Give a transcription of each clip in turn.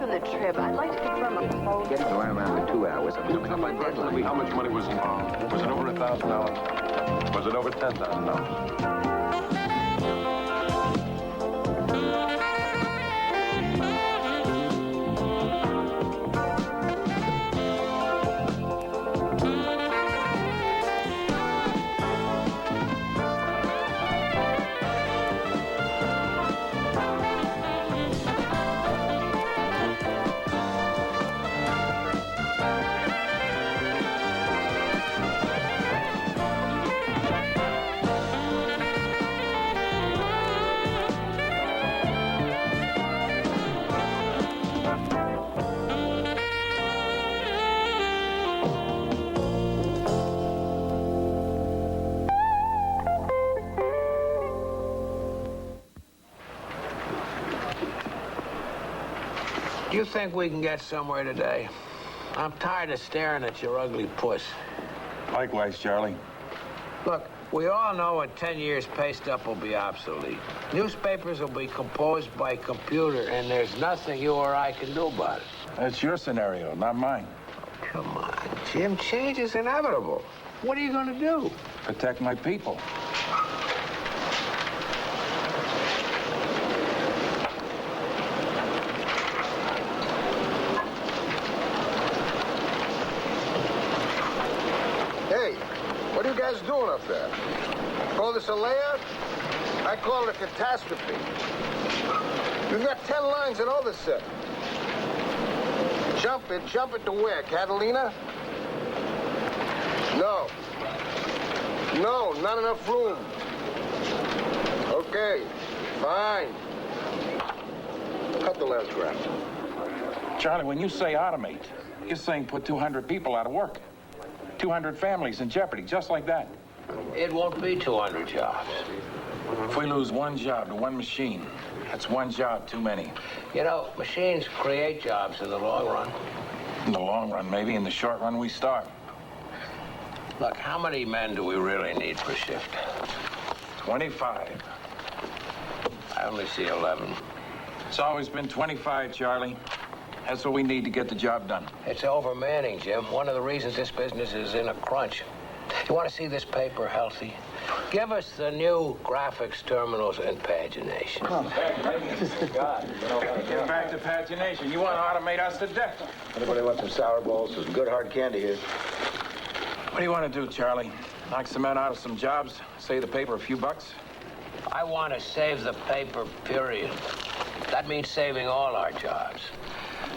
on the trip. I'd like to confirm a quote. Getting around for 2 hours. You come my bread, Libby. How much money was involved? Was it over $1,000? Was it over $10,000? Do you think we can get somewhere today? I'm tired of staring at your ugly puss. Likewise, Charlie. Look, we all know in 10 years pay stub will be obsolete. Newspapers will be composed by computer, and there's nothing you or I can do about it. That's your scenario, not mine. Come on, Jim. Change is inevitable. What are you going to do? Protect my people. What are you guys doing up there? Call this a layout? I call it a catastrophe. You've got 10 lines in all the set. Jump it to where? Catalina? No, not enough room. Okay, fine. Cut the last draft. Charlie, when you say automate, you're saying put 200 people out of work. 200 families in jeopardy, just like that. It won't be 200 jobs. If we lose one job to one machine, that's one job too many. You know, machines create jobs in the long run. In the long run, maybe. In the short run, we starve. Look, how many men do we really need per shift? 25. I only see 11. It's always been 25, Charlie. That's what we need to get the job done. It's overmanning, Jim. One of the reasons this business is in a crunch. You want to see this paper healthy? Give us the new graphics, terminals, and pagination. Get back to pagination. You want to automate us to death. Anybody want some sour balls? Some good hard candy here. What do you want to do, Charlie? Knock some men out of some jobs? Save the paper a few bucks? I want to save the paper, period. That means saving all our jobs.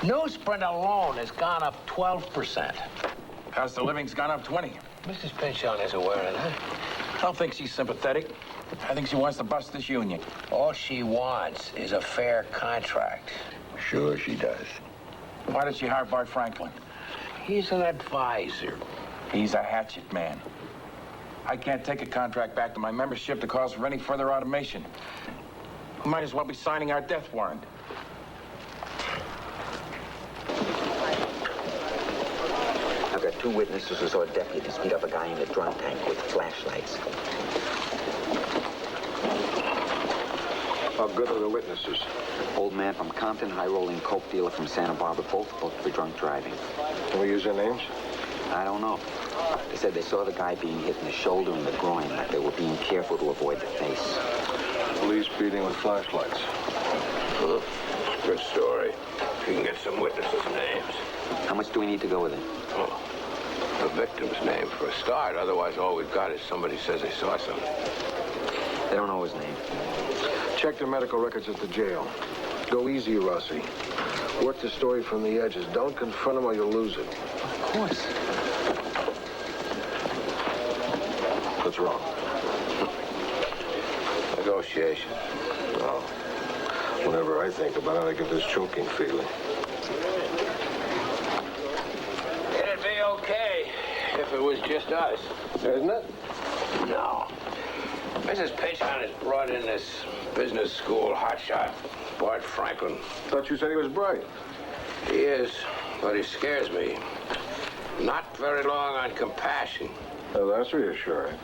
Newsprint alone has gone up 12%. Cost of living's gone up 20. Mrs. Pinchon is aware of that. I don't think she's sympathetic. I think she wants to bust this union. All she wants is a fair contract. Sure she does. Why did she hire Bart Franklin? He's an advisor. He's a hatchet man. I can't take a contract back to my membership to cause for any further automation. We might as well be signing our death warrant. I've got 2 witnesses who saw deputies beat up a guy in a drunk tank with flashlights. How good are the witnesses? Old man from Compton, high-rolling coke dealer from Santa Barbara, both booked for drunk driving. Can we use their names? I don't know. They said they saw the guy being hit in the shoulder and the groin, like they were being careful to avoid the face. Police beating with flashlights. Good story. You can get some witnesses' names. How much do we need to go with it? Oh, the victim's name for a start. Otherwise, all we've got is somebody says they saw something. They don't know his name. Check the medical records at the jail. Go easy, Rossi. Work the story from the edges. Don't confront him or you'll lose it. Of course. What's wrong? Negotiation. Well, whenever I think about it, I get this choking feeling. It'd be okay if it was just us. Isn't it? No. Mrs. Pinchon has brought in this business school hotshot, Bart Franklin. Thought you said he was bright. He is, but he scares me. Not very long on compassion. Well, that's reassuring.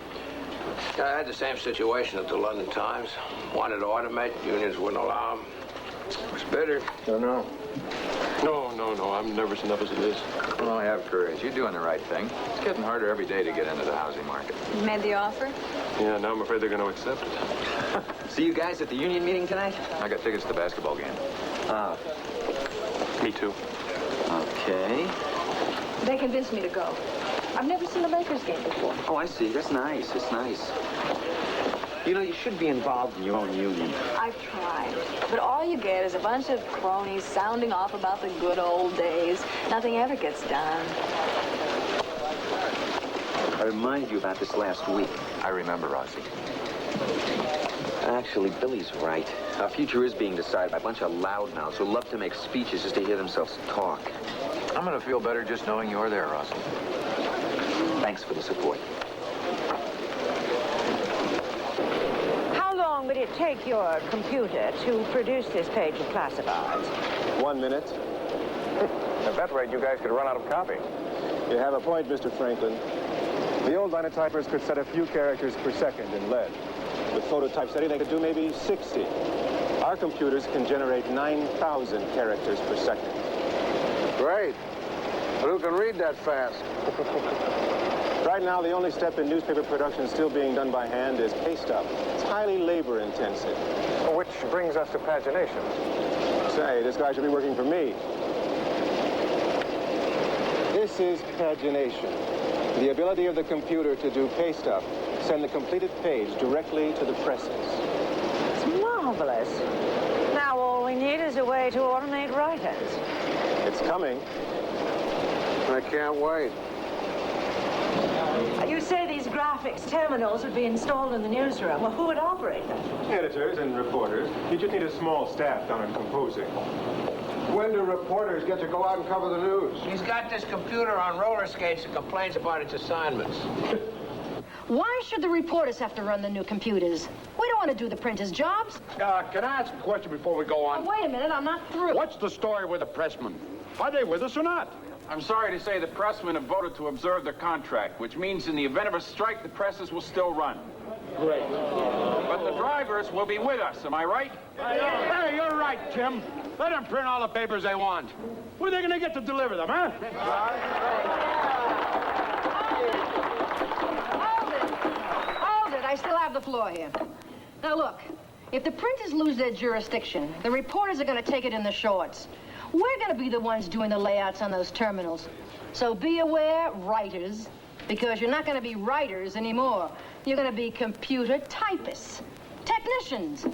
I had the same situation at the London Times. Wanted to automate, unions wouldn't allow him. It was bitter. I know. No. I'm nervous enough as it is. Well, have courage. You're doing the right thing. It's getting harder every day to get into the housing market. You made the offer? Yeah, now I'm afraid they're going to accept it. See you guys at the union meeting tonight? I got tickets to the basketball game. Me too. Okay. They convinced me to go. I've never seen a Lakers game before. Oh, I see. That's nice. It's nice. You know, you should be involved in your own union. I've tried. But all you get is a bunch of cronies sounding off about the good old days. Nothing ever gets done. I reminded you about this last week. I remember, Rossi. Actually, Billy's right. Our future is being decided by a bunch of loudmouths who love to make speeches just to hear themselves talk. I'm going to feel better just knowing you're there, Rossi. Thanks for the support. How long would it take your computer to produce this page of classifieds? 1 minute. At that rate, you guys could run out of copy. You have a point, Mr. Franklin. The old linotypers could set a few characters per second in lead. With phototype setting, they could do maybe 60. Our computers can generate 9,000 characters per second. Great. But who can read that fast? Right now, the only step in newspaper production still being done by hand is paste up. It's highly labor-intensive. Which brings us to pagination. Say, this guy should be working for me. This is pagination. The ability of the computer to do paste up, send the completed page directly to the presses. It's marvelous. Now all we need is a way to automate writers. It's coming. I can't wait. You say these graphics terminals would be installed in the newsroom. Well, who would operate them? Editors and reporters. You just need a small staff down in composing. When do reporters get to go out and cover the news? He's got this computer on roller skates and complains about its assignments. Why should the reporters have to run the new computers? We don't want to do the printers' jobs. Can I ask a question before we go on? Oh, wait a minute, I'm not through. What's the story with the pressmen? Are they with us or not? I'm sorry to say the pressmen have voted to observe their contract, which means in the event of a strike, the presses will still run. Great. But the drivers will be with us, am I right? Hey, you're right, Tim. Let them print all the papers they want. Where are they going to get to deliver them, huh? Hold it, I still have the floor here. Now look, if the printers lose their jurisdiction, the reporters are going to take it in the shorts. We're going to be the ones doing the layouts on those terminals. So be aware, writers, because you're not going to be writers anymore. You're going to be computer typists, technicians.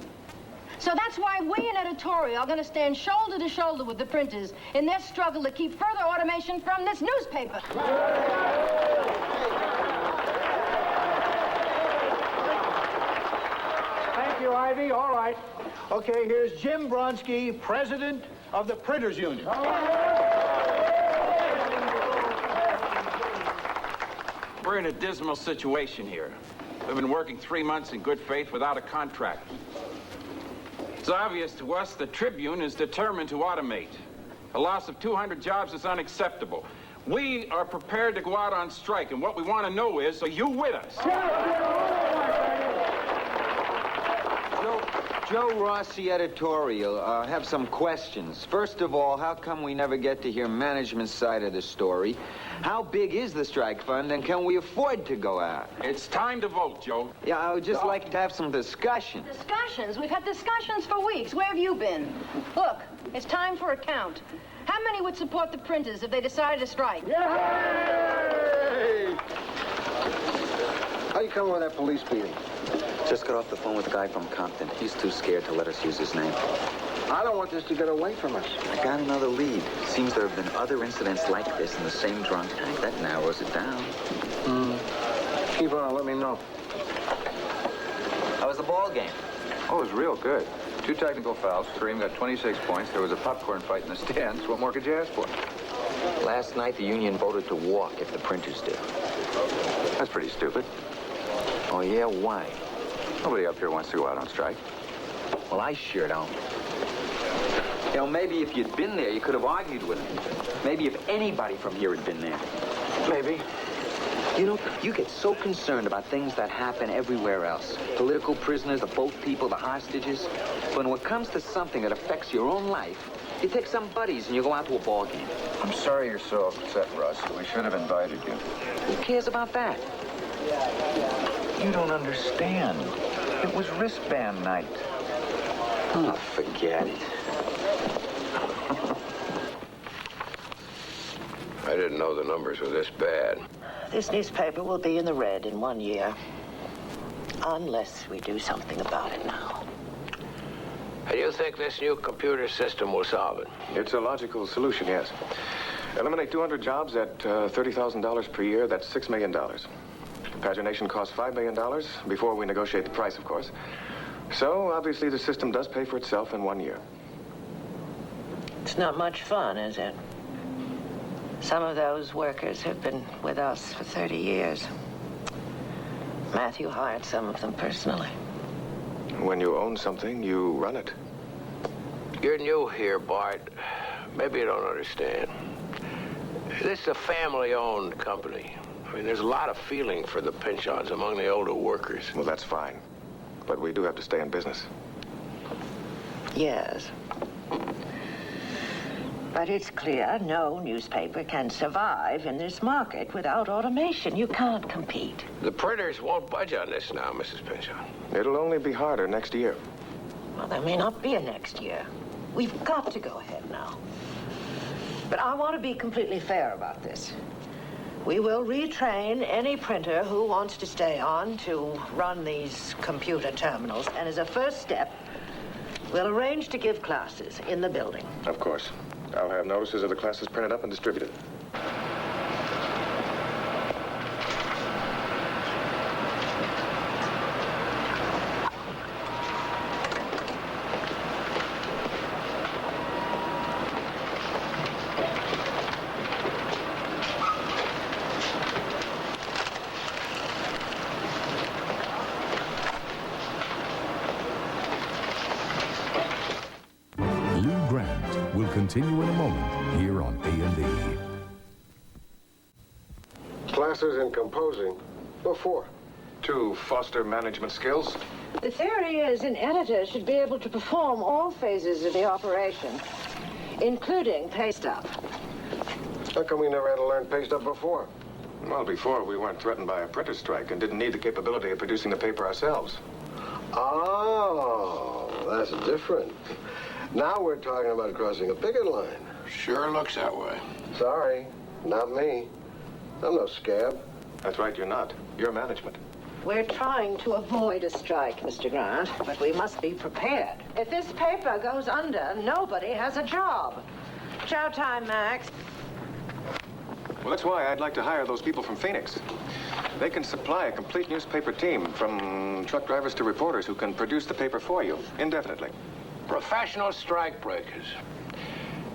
So that's why we in editorial are going to stand shoulder to shoulder with the printers in their struggle to keep further automation from this newspaper. Thank you, Ivy. All right. Okay, here's Jim Bronsky, president of the Printers Union. We're in a dismal situation here. We've been working 3 months in good faith without a contract. It's obvious to us the Tribune is determined to automate. A loss of 200 jobs is unacceptable. We are prepared to go out on strike, and what we want to know is, are you with us? Joe Rossi, editorial. Have some questions. First of all, how come we never get to hear management's side of the story? How big is the strike fund, and can we afford to go out? It's time to vote, Joe. Yeah, I would just like to have some discussion. Discussions? We've had discussions for weeks. Where have you been? Look, it's time for a count. How many would support the printers if they decided to strike? Yay! How you coming with that police beating? Just got off the phone with a guy from Compton. He's too scared to let us use his name. I don't want this to get away from us. I got another lead. Seems there have been other incidents like this in the same drunk tank. That narrows it down. Keep on, let me know. How was the ball game? Oh, it was real good. 2 technical fouls. Kareem got 26 points. There was a popcorn fight in the stands. What more could you ask for? Last night, the union voted to walk if the printers did. That's pretty stupid. Oh, yeah? Why? Nobody up here wants to go out on strike. Well, I sure don't. You know, maybe if you'd been there, you could have argued with him. Maybe if anybody from here had been there. Maybe. You know, you get so concerned about things that happen everywhere else. Political prisoners, the boat people, the hostages. But when it comes to something that affects your own life, You take some buddies and you go out to a ball game. I'm sorry you're so upset, Russ. We should have invited you. Who cares about that? You don't understand. It was wristband night. Oh, forget it. I didn't know the numbers were this bad. This newspaper will be in the red in 1 year. Unless we do something about it now. And you think this new computer system will solve it? It's a logical solution, yes. Eliminate 200 jobs at $30,000 per year. That's $6 million. Pagination costs $5 million before we negotiate the price, of course. So, obviously, the system does pay for itself in 1 year. It's not much fun, is it? Some of those workers have been with us for 30 years. Matthew hired some of them personally. When you own something, you run it. You're new here, Bart. Maybe you don't understand. This is a family-owned company. I mean, there's a lot of feeling for the pinch-ons among the older workers. Well, that's fine. But we do have to stay in business. Yes. But it's clear no newspaper can survive in this market without automation. You can't compete. The printers won't budge on this now, Mrs. Pinchon. It'll only be harder next year. Well, there may not be a next year. We've got to go ahead now. But I want to be completely fair about this. We will retrain any printer who wants to stay on to run these computer terminals. And as a first step, we'll arrange to give classes in the building. Of course. I'll have notices of the classes printed up and distributed. Continue in a moment here on A&E. Classes in composing. What for? To foster management skills. The theory is an editor should be able to perform all phases of the operation, including paste up. How come we never had to learn paste up before? Well, before we weren't threatened by a printer strike and didn't need the capability of producing the paper ourselves. Oh, that's different. Now we're talking about crossing a picket line. Sure looks that way. Sorry, not me. I'm no scab. That's right, you're not. You're management. We're trying to avoid a strike, Mr. Grant, but we must be prepared. If this paper goes under, nobody has a job. Chow time, Max. Well, that's why I'd like to hire those people from Phoenix. They can supply a complete newspaper team, from truck drivers to reporters, who can produce the paper for you indefinitely. Professional strike breakers.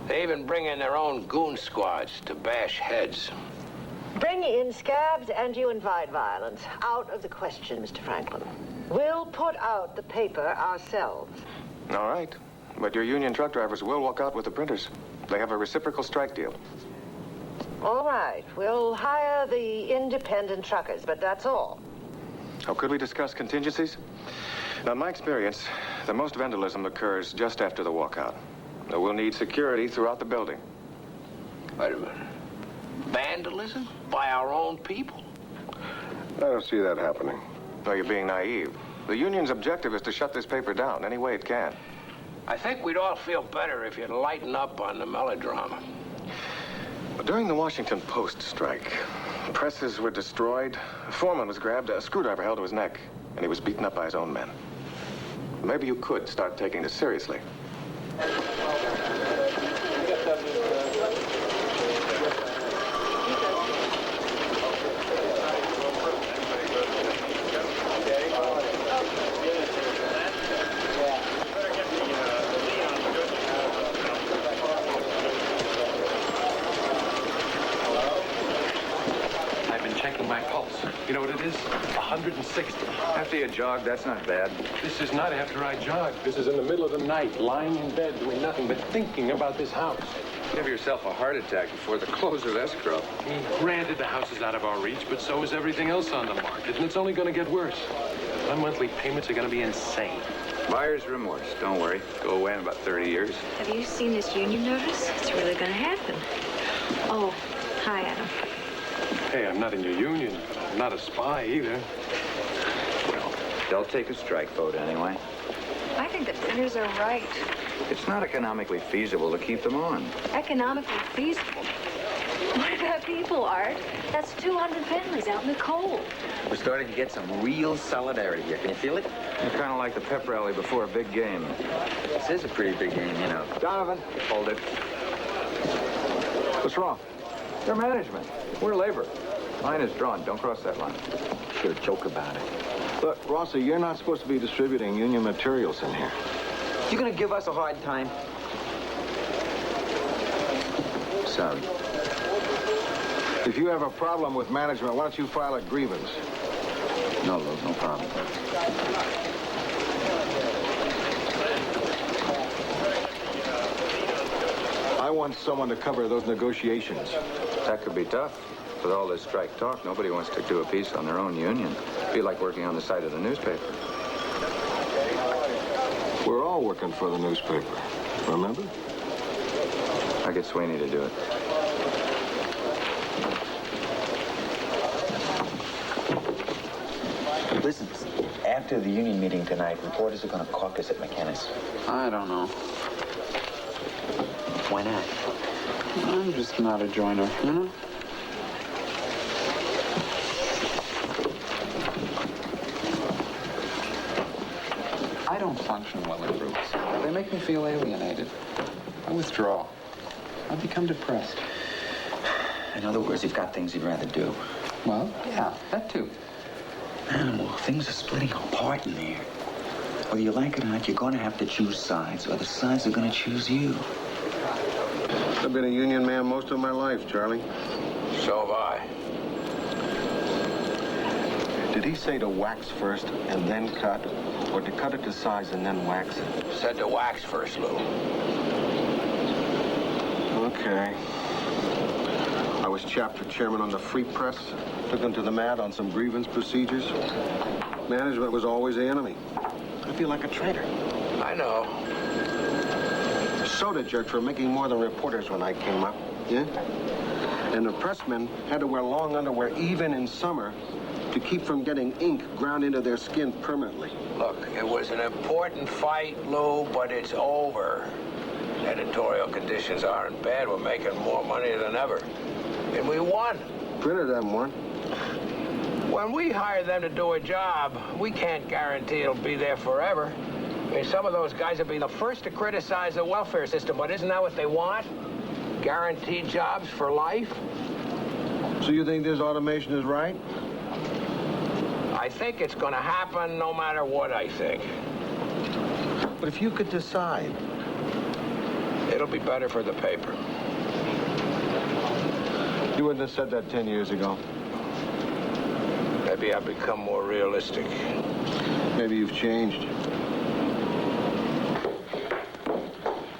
They even bring in their own goon squads to bash heads. Bring in scabs and you invite violence. Out of the question, Mr. Franklin. We'll put out the paper ourselves. All right. But your union truck drivers will walk out with the printers. They have a reciprocal strike deal. All right. We'll hire the independent truckers, but that's all. Oh, could we discuss contingencies? Now, in my experience, the most vandalism occurs just after the walkout. Now, we'll need security throughout the building. Wait a minute. Vandalism? By our own people? I don't see that happening. No, you're being naive. The union's objective is to shut this paper down any way it can. I think we'd all feel better if you'd lighten up on the melodrama. During the Washington Post strike, presses were destroyed, a foreman was grabbed, a screwdriver held to his neck, and he was beaten up by his own men. Maybe you could start taking this seriously. My pulse. You know what it is? 160. After you jog, that's not bad. This is not after I jog. This is in the middle of the night, lying in bed, doing nothing but thinking about this house. Give yourself a heart attack before the close of escrow. Granted, the house is out of our reach, but so is everything else on the market, and it's only going to get worse. My monthly payments are going to be insane. Buyer's remorse. Don't worry. Go away in about 30 years. Have you seen this union notice? It's really going to happen. Oh, hi, Adam. Hey, I'm not in your union. I'm not a spy either. Well, they'll take a strike vote anyway. I think the printers are right. It's not economically feasible to keep them on. Economically feasible. What about people, Art? That's 200 families out in the cold. We're starting to get some real solidarity here. Can you feel it? You're kind of like the pep rally before a big game. This is a pretty big game, you know. Donovan, hold it. What's wrong? They're management. We're labor. Line is drawn. Don't cross that line. Sure, joke about it. Look, Rossi, you're not supposed to be distributing union materials in here. You gonna give us a hard time? Sorry. If you have a problem with management, why don't you file a grievance? No, Lou, no problem. I want someone to cover those negotiations. That could be tough. With all this strike talk, nobody wants to do a piece on their own union. Be like working on the side of the newspaper. We're all working for the newspaper, remember? I get Sweeney to do it. Listen, after the union meeting tonight, reporters are gonna caucus at McKenna's. I don't know. Why not? I'm just not a joiner, you know? I don't function well in groups. They make me feel alienated. I withdraw. I become depressed. In other words, you've got things you'd rather do. Well, yeah, that too. Well, things are splitting apart in there. Whether you like it or not, you're going to have to choose sides, or the sides are going to choose you. I've been a union man most of my life, Charlie. So have I. Did he say to wax first and then cut, or to cut it to size and then wax it? Said to wax first, Lou. Okay. I was chapter chairman on the Free Press. Took them to the mat on some grievance procedures. Management was always the enemy. I feel like a traitor. I know. Soda jerked for making more than reporters when I came up. Yeah? And the pressmen had to wear long underwear even in summer to keep from getting ink ground into their skin permanently. Look, it was an important fight, Lou, but it's over. Editorial conditions aren't bad. We're making more money than ever. And we won. Printer them won. When we hire them to do a job, we can't guarantee it'll be there forever. I mean, some of those guys will be the first to criticize the welfare system, but isn't that what they want? Guaranteed jobs for life? So you think this automation is right? I think it's going to happen no matter what I think. But if you could decide... It'll be better for the paper. You wouldn't have said that 10 years ago. Maybe I've become more realistic. Maybe you've changed.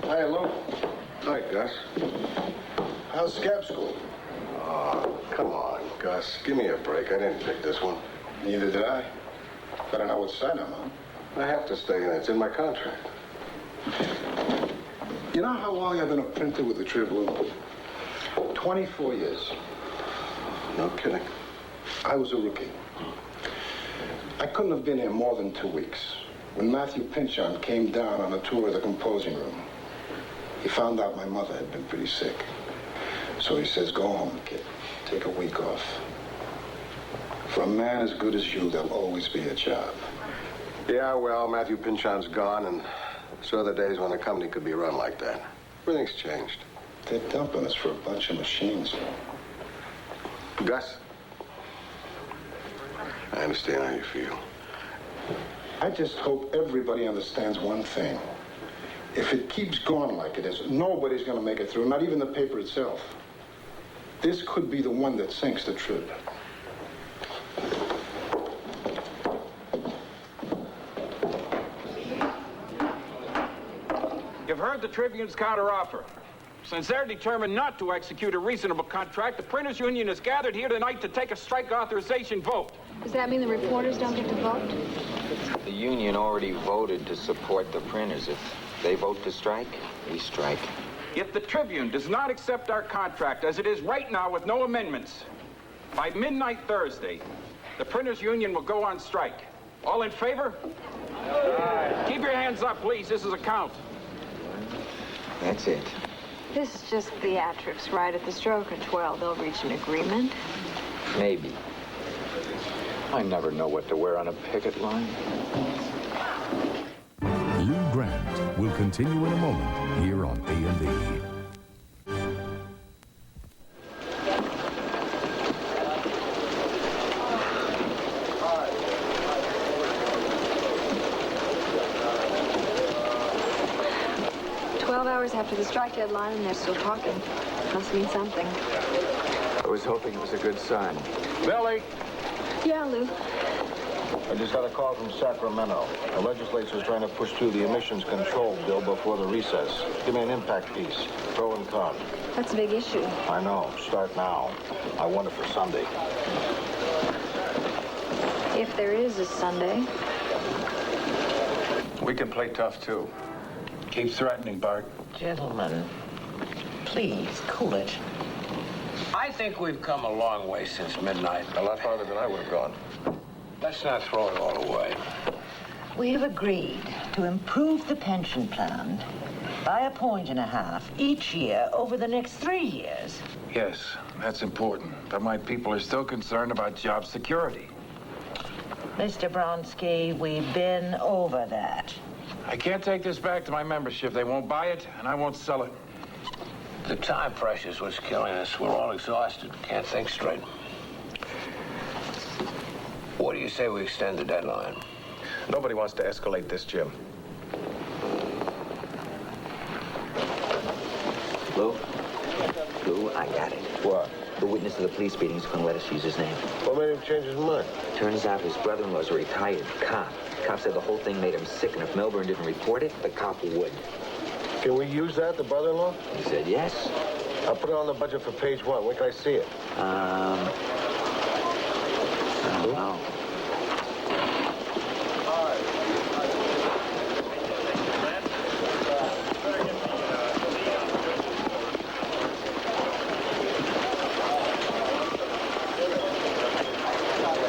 Hi, Lou. Hi, Gus. How's Scab School? Oh, come on, Gus. Give me a break. I didn't pick this one. Neither did I. But I know what side I'm on. I have to stay in it. It's in my contract. You know how long I've been a printer with the Tribune? 24 years. No kidding. I was a rookie. I couldn't have been here more than 2 weeks. When Matthew Pinchon came down on a tour of the composing room, he found out my mother had been pretty sick. So he says, go home, kid. Take a week off. For a man as good as you, there'll always be a job. Yeah, well, Matthew Pinchon's gone, and so are the days when a company could be run like that. Everything's changed. They're dumping us for a bunch of machines. Gus, I understand how you feel. I just hope everybody understands one thing. If it keeps going like it is, nobody's going to make it through, not even the paper itself. This could be the one that sinks the Trib. You've heard the Tribune's counteroffer. Since they're determined not to execute a reasonable contract, the Printers Union has gathered here tonight to take a strike authorization vote. Does that mean the reporters don't get to vote? The union already voted to support the printers. If they vote to strike, we strike. If the Tribune does not accept our contract as it is right now with no amendments, by midnight Thursday, the printers union will go on strike. All in favor? Aye. Keep your hands up, please. This is a count. That's it. This is just theatrics, right? At the stroke of 12, they'll reach an agreement. Maybe. I never know what to wear on a picket line. Lou Grant will continue in a moment here on A&E. After the strike deadline, and they're still talking. Must mean something. I was hoping it was a good sign. Billy! Yeah, Lou. I just got a call from Sacramento. The legislature's trying to push through the emissions control bill before the recess. Give me an impact piece. Pro and con. That's a big issue. I know. Start now. I want it for Sunday. If there is a Sunday. We can play tough, too. Keep threatening, Bart. Gentlemen, please, cool it. I think we've come a long way since midnight. A lot farther than I would have gone. Let's not throw it all away. We have agreed to improve the pension plan by 1.5 points each year over the next 3 years. Yes, that's important. But my people are still concerned about job security. Mr. Bronsky, we've been over that. I can't take this back to my membership. They won't buy it, and I won't sell it. The time pressure's what's killing us. We're all exhausted. Can't think straight. What do you say we extend the deadline? Nobody wants to escalate this, Jim. Lou? Lou, I got it. What? The witness of the police beating is going to let us use his name. What made him change his mind? Turns out his brother-in-law's a retired cop. The cop said the whole thing made him sick, and if Melbourne didn't report it, the cop would. Can we use that, the brother-in-law? He said yes. I'll put it on the budget for page 1. When can I see it? I don't know.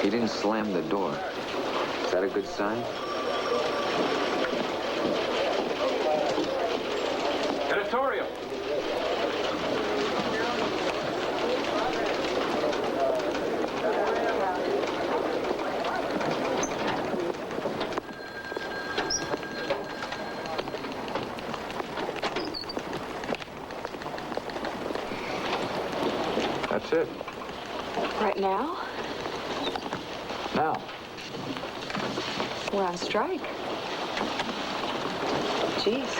He didn't slam the door. Is that a good sign? Editorial. That's it. Right now? Now. We're on strike. Jeez.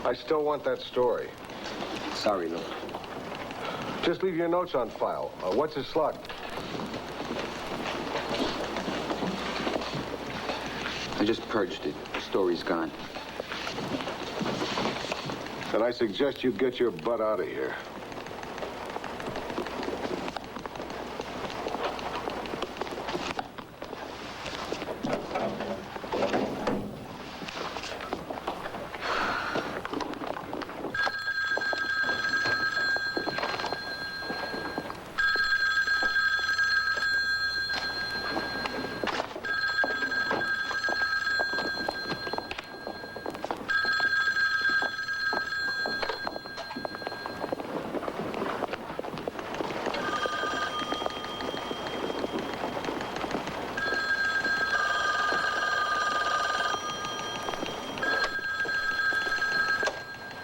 I still want that story. Sorry, Lou. Just leave your notes on file. What's his slot? I just purged it. The story's gone. Then I suggest you get your butt out of here.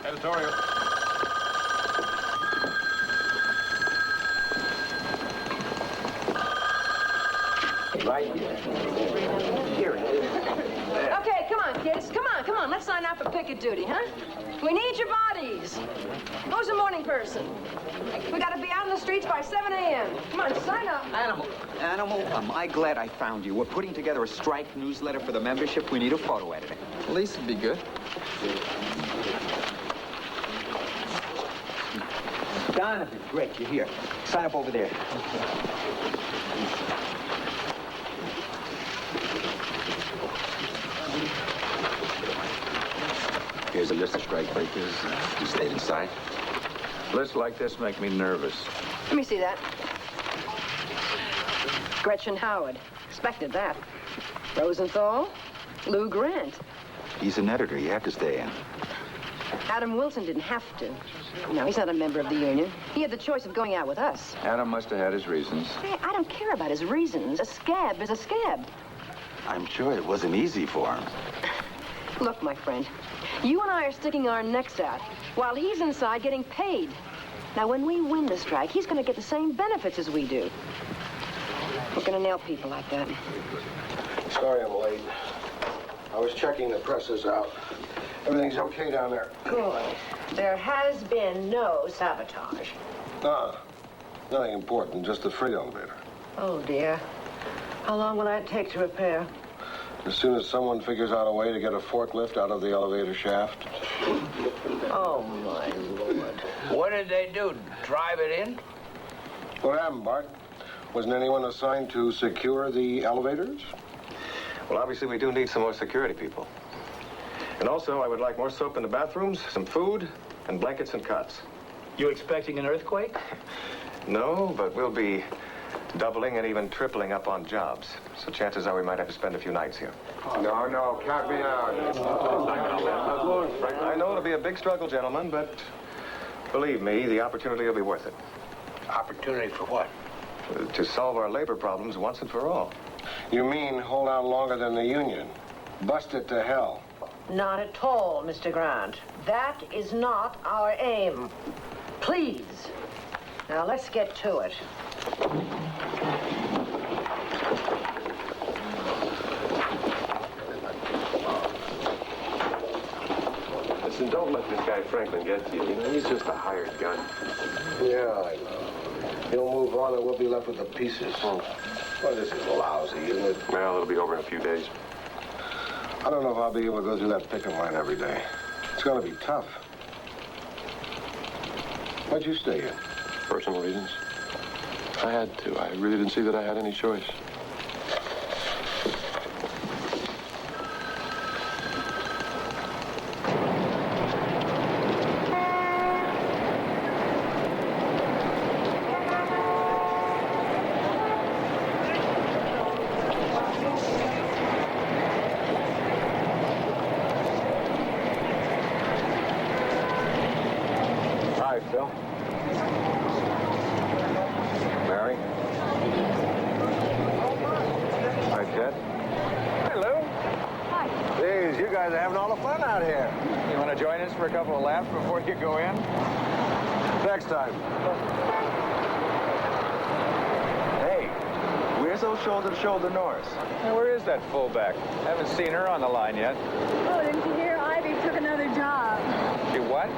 Editorial. Right here it is. Okay, come on, kids. Come on. Let's sign out for picket duty, huh? We need your bodies. Who's a morning person? We gotta be out out in the streets by 7 a.m. Come on, sign up. Animal, am I glad I found you. We're putting together a strike newsletter for the membership. We need a photo editor. Lisa would be good. Donovan, great, you're here. Sign up over there. Here's a list of strike breakers. You stayed inside. Lists like this make me nervous. Let me see that. Gretchen Howard. Expected that. Rosenthal. Lou Grant. He's an editor. You have to stay in. Adam Wilson didn't have to. No, he's not a member of the union. He had the choice of going out with us. Adam must have had his reasons. Hey, I don't care about his reasons. A scab is a scab. I'm sure it wasn't easy for him. Look, my friend, you and I are sticking our necks out while he's inside getting paid. Now, when we win the strike, he's going to get the same benefits as we do. We're going to nail people like that. Sorry I'm late. I was checking the presses out. Everything's okay down there. Good. There has been no sabotage. Ah, nothing important, just the freight elevator. Oh, dear. How long will that take to repair? As soon as someone figures out a way to get a forklift out of the elevator shaft. Oh, my Lord. What did they do? Drive it in? What happened, Bart? Wasn't anyone assigned to secure the elevators? Well, obviously, we do need some more security people. And also, I would like more soap in the bathrooms, some food, and blankets and cots. You expecting an earthquake? No, but we'll be doubling and even tripling up on jobs. So chances are we might have to spend a few nights here. No, count me out. I know it'll be a big struggle, gentlemen, but believe me, the opportunity will be worth it. Opportunity for what? To solve our labor problems once and for all. You mean hold out longer than the union? Bust it to hell. Not at all, Mr. Grant. That is not our aim. Please. Now, let's get to it. Listen, don't let this guy Franklin get to you. You know, he's just a hired gun. Yeah, I know. He'll move on and we'll be left with the pieces. Well, this is lousy, isn't it? Well, it'll be over in a few days. I don't know if I'll be able to go through that picking line every day. It's going to be tough. Why'd you stay in? Personal reasons. I had to. I really didn't see that I had any choice. Hi, Phil. Mary. Hi, Ted. Hey, Lou. Hi. Jeez, you guys are having all the fun out here. You want to join us for a couple of laps before you go in? Next time. Hey, where's those shoulder-to-shoulder Norris? Hey, where is that fullback? Haven't seen her on the line yet. Oh, didn't you hear? Ivy took another job. She what?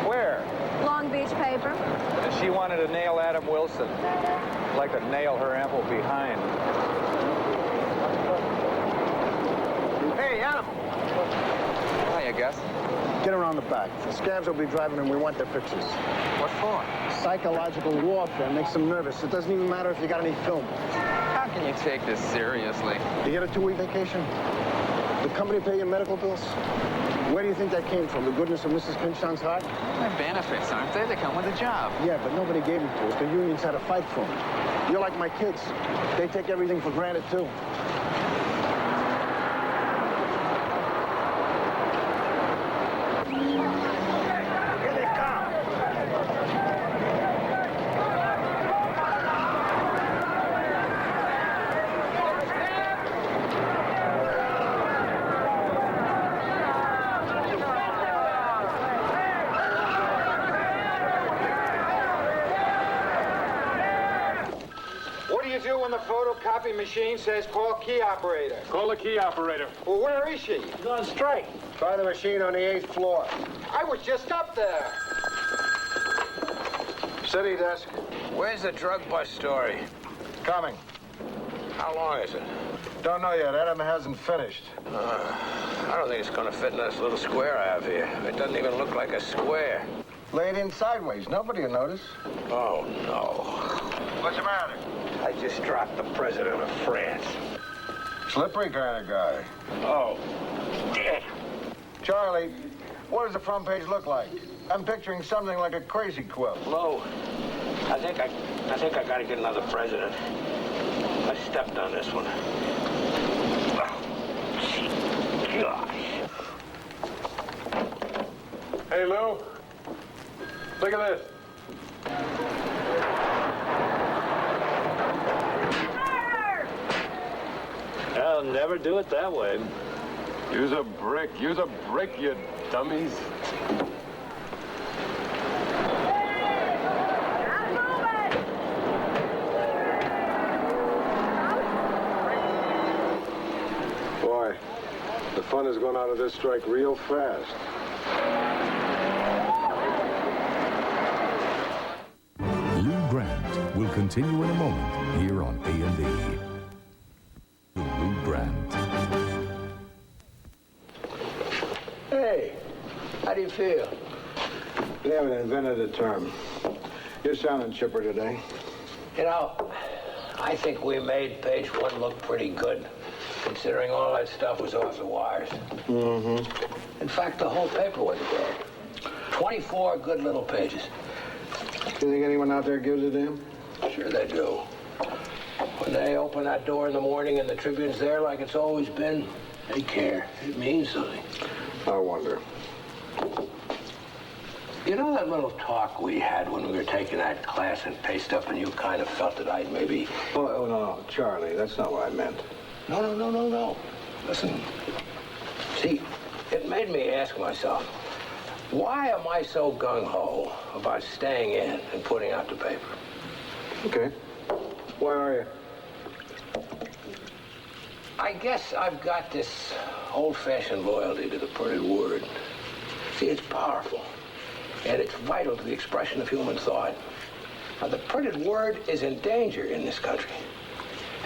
Where? Long Beach paper. And she wanted to nail Adam Wilson. I'd like to nail her ample behind. Hey, Animal. Hiya, Gus. Get around the back. The scabs will be driving and we want their pictures. What for? Psychological warfare makes them nervous. It doesn't even matter if you got any film. How can you take this seriously? You get a 2-week vacation? The company pay your medical bills? Where do you think that came from? The goodness of Mrs. Pinchon's heart? They're benefits, aren't they? They come with a job. Yeah, but nobody gave them to us. The unions had to fight for them. You're like my kids. They take everything for granted, too. Here they come. What do you do when the photocopy machine says call key operator? Call the key operator. Well, where is she? She's on strike. Try the machine on the 8th floor. I was just up there. Say, City desk. Where's the drug bust story? Coming. How long is it? Don't know yet. Adam hasn't finished. I don't think it's going to fit in this little square I have here. It doesn't even look like a square. Lay it in sideways. Nobody will notice. Oh, no. What's the matter? I just dropped the president of France. Slippery kind of guy. Oh, dead. Charlie, what does the front page look like? I'm picturing something like a crazy quilt. Lou, I think I got to get another president. I stepped on this one. Gosh. Hey, Lou. Look at this. I'll never do it that way. Use a brick. Use a brick, you dummies. Boy, the fun is going out of this strike real fast. Lou Grant will continue in a moment here on A&E. Lou Grant. Hey, how do you feel? They haven't invented a term. You're sounding chipper today. You know, I think we made page one look pretty good, considering all that stuff was off the wires. Mm-hmm. In fact, the whole paper was good. 24 good little pages. You think anyone out there gives a damn? Sure they do. When they open that door in the morning and the Tribune's there like it's always been, they care. It means something. I wonder. You know that little talk we had when we were taking that class in pay stuff and you kind of felt that I'd maybe... Oh, no, Charlie, that's not what I meant. No. Listen. See, it made me ask myself, why am I so gung-ho about staying in and putting out the paper? Okay. Why are you? I guess I've got this old-fashioned loyalty to the printed word. See, it's powerful, and it's vital to the expression of human thought. Now, the printed word is in danger in this country,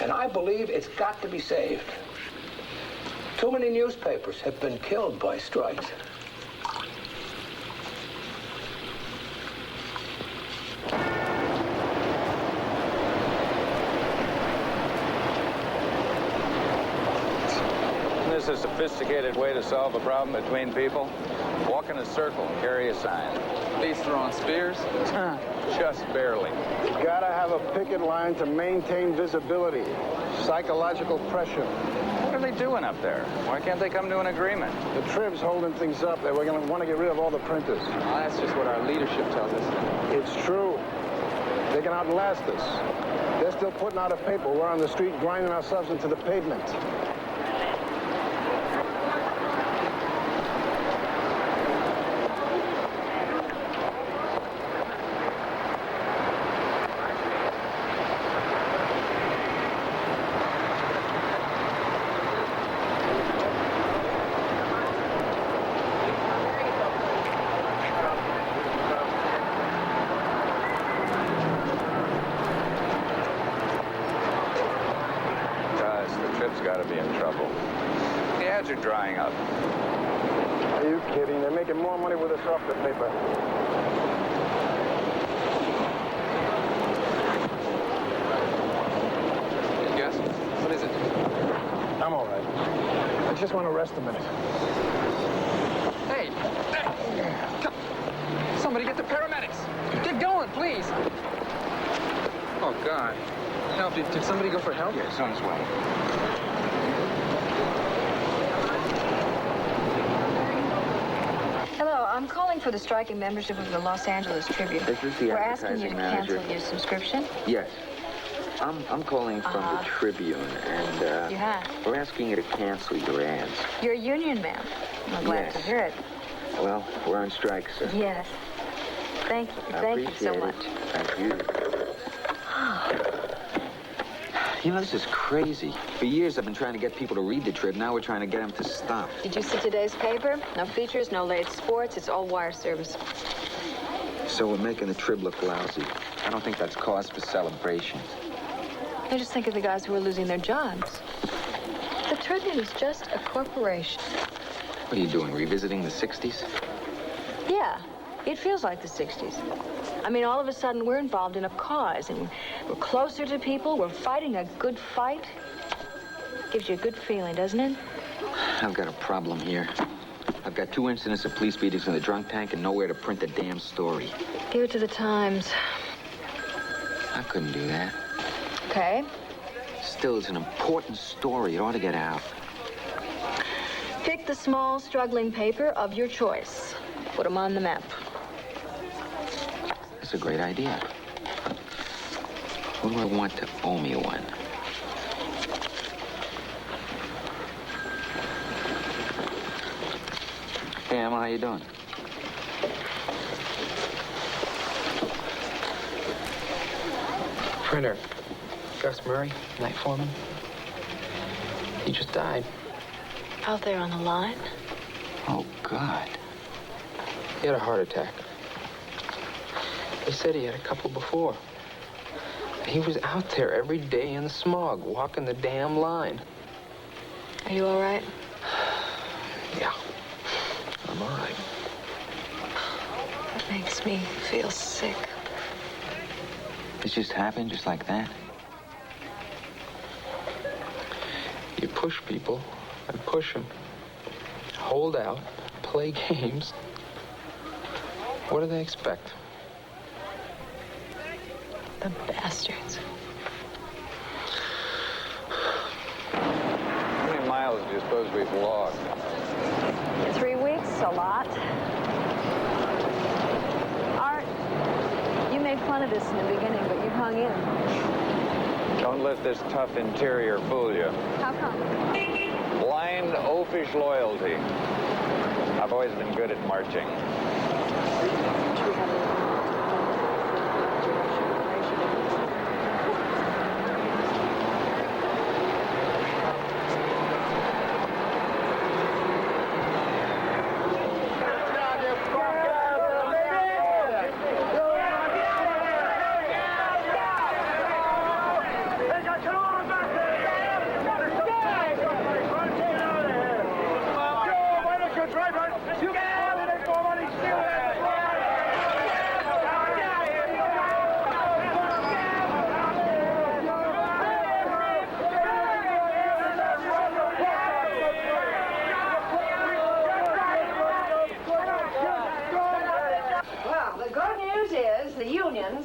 and I believe it's got to be saved. Too many newspapers have been killed by strikes. This is a sophisticated way to solve a problem between people. Walk in a circle and carry a sign. These throwing spears? Just barely. You gotta have a picket line to maintain visibility. Psychological pressure. What are they doing up there? Why can't they come to an agreement? The Trib's holding things up. They were gonna want to get rid of all the printers. Well, that's just what our leadership tells us. It's true. They can outlast us. They're still putting out a paper. We're on the street grinding ourselves into the pavement. Got to be in trouble. The ads are drying up. Are you kidding? They're making more money with a softer paper. Yes? What is it? I'm all right. I just want to rest a minute. Hey! Come. Somebody get the paramedics! Get going, please! Oh, God. Help. Did somebody go for help? Yes, on his way. Hello, I'm calling for the striking membership of the Los Angeles Tribune. Is this the We're asking you to advertising manager? cancel your subscription. Yes. I'm calling from the Tribune, and You have? we're asking you to cancel your ads. You're a union man. I'm glad Yes. to hear it. Well, we're on strike, sir. Yes. Thank you. I Thank you so appreciate much. it. Thank you. You know, this is crazy. For years, I've been trying to get people to read the Trib. Now we're trying to get them to stop. Did you see today's paper? No features, no late sports. It's all wire service. So we're making the trib look lousy. I don't think that's cause for celebration. I just think of the guys who are losing their jobs. The Tribune is just a corporation. What are you doing, revisiting the 60s? Yeah, it feels like the 60s. I mean, all of a sudden, we're involved in a cause, and we're closer to people. We're fighting a good fight. Gives you a good feeling, doesn't it? I've got a problem here. I've got 2 incidents of police beatings in the drunk tank and nowhere to print the damn story. Give it to the Times. I couldn't do that. Okay. Still, it's an important story. It ought to get out. Pick the small, struggling paper of your choice. Put them on the map. That's a great idea. Who do I want to owe me one? Hey, Emma, how you doing? Printer. Gus Murray, night foreman. He just died. Out there on the line? Oh, God. He had a heart attack. They said he had a couple before. He was out there every day in the smog, walking the damn line. Are you all right? Yeah, I'm all right. That makes me feel sick. This just happened just like that? You push people and push them. Hold out, play games. What do they expect? The bastards. How many miles do you suppose we've logged? 3 weeks, a lot. Art, you made fun of this in the beginning, but you hung in. Don't let this tough interior fool you. How come? Blind, oafish loyalty. I've always been good at marching.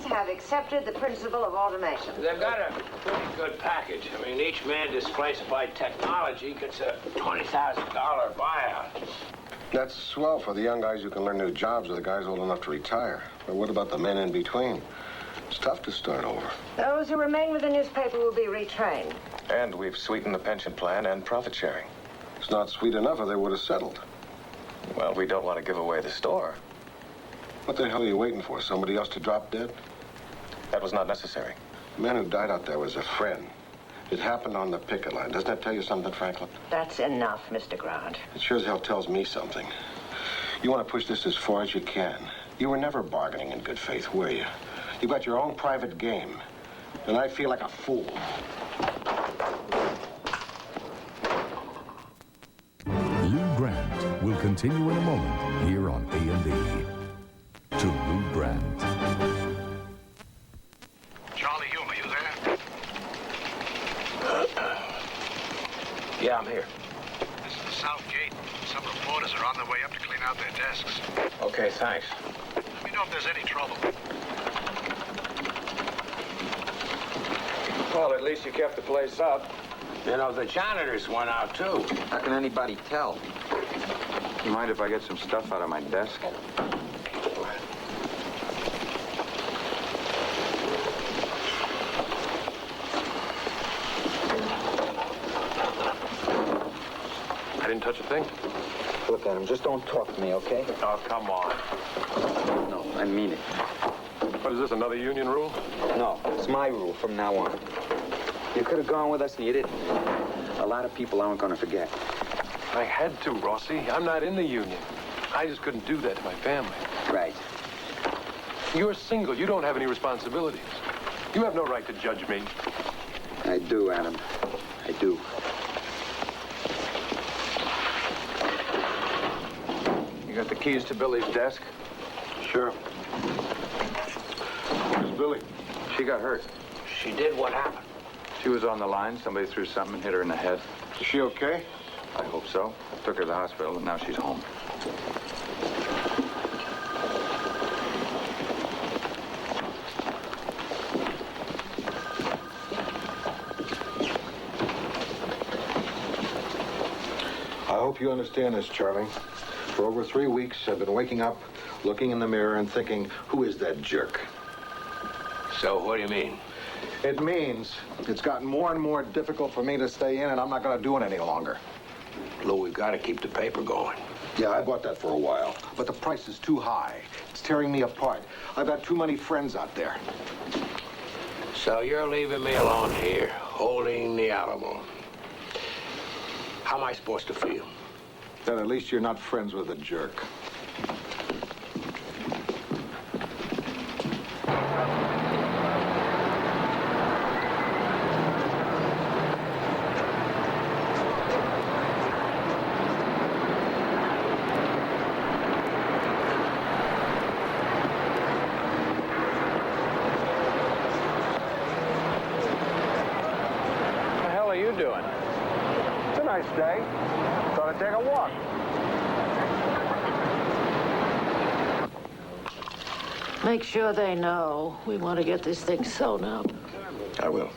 Have accepted the principle of automation. They've got a pretty good package. I mean, each man displaced by technology gets a $20,000 buyout. That's swell for the young guys who can learn new jobs or the guys old enough to retire. But what about the men in between? It's tough to start over. Those who remain with the newspaper will be retrained. And we've sweetened the pension plan and profit sharing. It's not sweet enough or they would have settled. Well, we don't want to give away the store. What the hell are you waiting for? Somebody else to drop dead? That was not necessary. The man who died out there was a friend. It happened on the picket line. Doesn't that tell you something, Franklin? That's enough, Mr. Grant. It sure as hell tells me something. You want to push this as far as you can. You were never bargaining in good faith, were you? You've got your own private game. And I feel like a fool. Lou Grant will continue in a moment here on A&E. To Lou Grant. Charlie Hume, are you there? Yeah, I'm here. This is the South Gate. Some reporters are on their way up to clean out their desks. Okay, thanks. Let me know if there's any trouble. Well, at least you kept the place up. You know, the janitors went out, too. How can anybody tell? You mind if I get some stuff out of my desk? I didn't touch a thing. Look at him. Just don't talk to me, okay? Oh, come on. No, I mean it. What is this, another union rule? No, it's my rule from now on. You could have gone with us and you didn't. A lot of people aren't going to forget. I had to, Rossi. I'm not in the union. I just couldn't do that to my family. Right. You're single. You don't have any responsibilities. You have no right to judge me. I do, Adam. I do. You got the keys to Billy's desk? Sure. Where's Billy? She got hurt. She did? What happened? She was on the line. Somebody threw something and hit her in the head. Is she okay? I hope so. Took her to the hospital, and now she's home. I hope you understand this, Charlie. For over 3 weeks, I've been waking up, looking in the mirror and thinking, who is that jerk? So, what do you mean? It means it's gotten more and more difficult for me to stay in, and I'm not going to do it any longer. Lou, we've got to keep the paper going. Yeah, I bought that for a while, but the price is too high. It's tearing me apart. I've got too many friends out there. So you're leaving me alone here, holding the Alamo. How am I supposed to feel? Then at least you're not friends with a jerk. Day. Thought I'd take a walk. Make sure they know we want to get this thing sewn up. I will.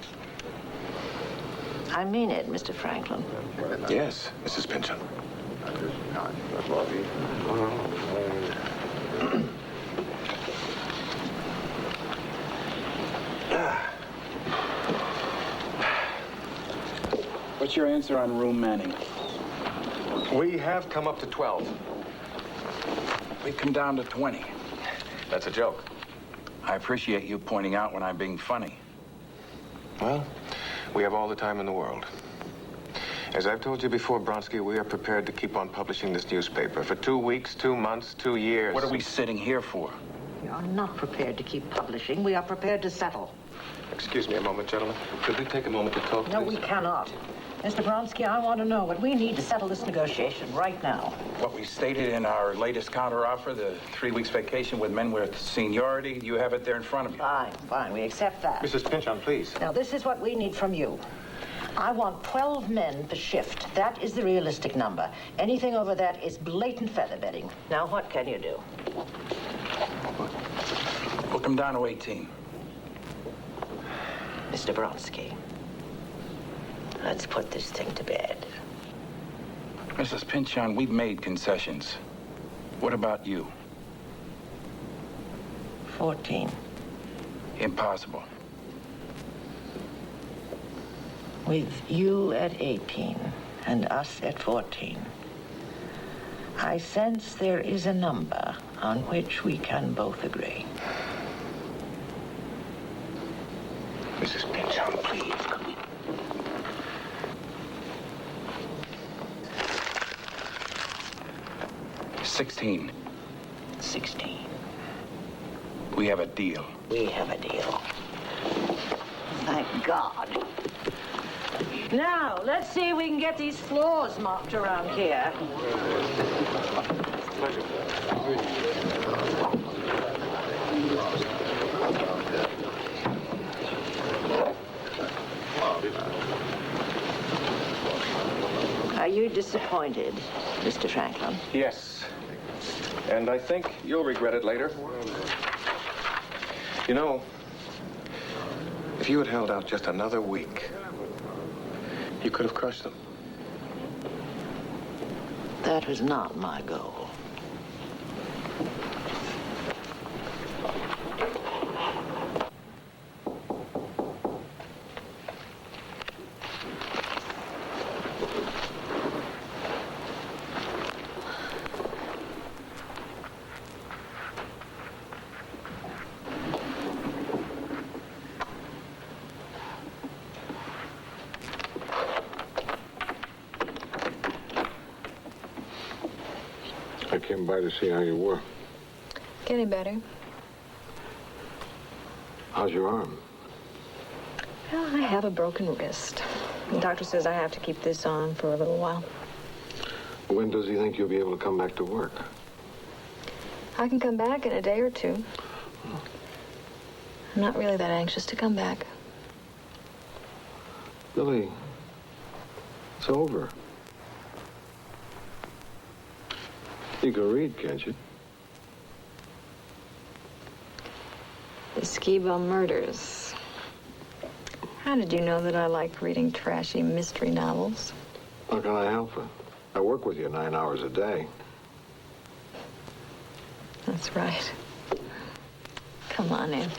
I mean it, Mr. Franklin. Yes, Mrs. Pynchon. What's your answer on room manning? We have come up to 12. We've come down to 20. That's a joke. I appreciate you pointing out when I'm being funny. Well, we have all the time in the world. As I've told you before, Bronsky, we are prepared to keep on publishing this newspaper for 2 weeks, 2 months, 2 years. What are we sitting here for? We are not prepared to keep publishing. We are prepared to settle. Excuse me a moment, gentlemen. Could we take a moment to talk, No, please? we cannot. Mr. Bronsky, I want to know what we need to settle this negotiation right now. What we stated in our latest counteroffer, the 3 weeks vacation with men with seniority, you have it there in front of you. Fine, fine. We accept that. Mrs. Pynchon, please. Now, this is what we need from you. I want 12 men per shift. That is the realistic number. Anything over that is blatant feather bedding. Now, what can you do? We'll come down to 18. Mr. Bronsky, let's put this thing to bed. Mrs. Pynchon, we've made concessions. What about you? 14. Impossible. With you at 18 and us at 14, I sense there is a number on which we can both agree. Mrs. Pynchon, please, come in. $16. 16. We have a deal. We have a deal. Thank God. Now, let's see if we can get these floors mopped around here. Pleasure. Are you disappointed, Mr. Franklin? Yes. And I think you'll regret it later. You know, if you had held out just another week, you could have crushed them. That was not my goal. I came by to see how you were. Getting better. How's your arm? Well, I have a broken wrist. The doctor says I have to keep this on for a little while. When does he think you'll be able to come back to work? I can come back in a day or two. I'm not really that anxious to come back. Billy, it's over. You can read, can't you? The Ski Bum Murders. How did you know that I like reading trashy mystery novels? How can I help it? I work with you 9 hours a day. That's right. Come on in.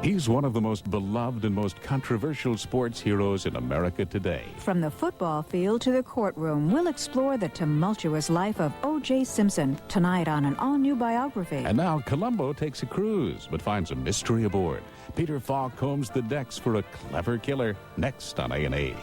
He's one of the most beloved and most controversial sports heroes in America today. From the football field to the courtroom, we'll explore the tumultuous life of O.J. Simpson tonight on an all-new biography. And now Columbo takes a cruise, but finds a mystery aboard. Peter Falk combs the decks for a clever killer, next on A&E.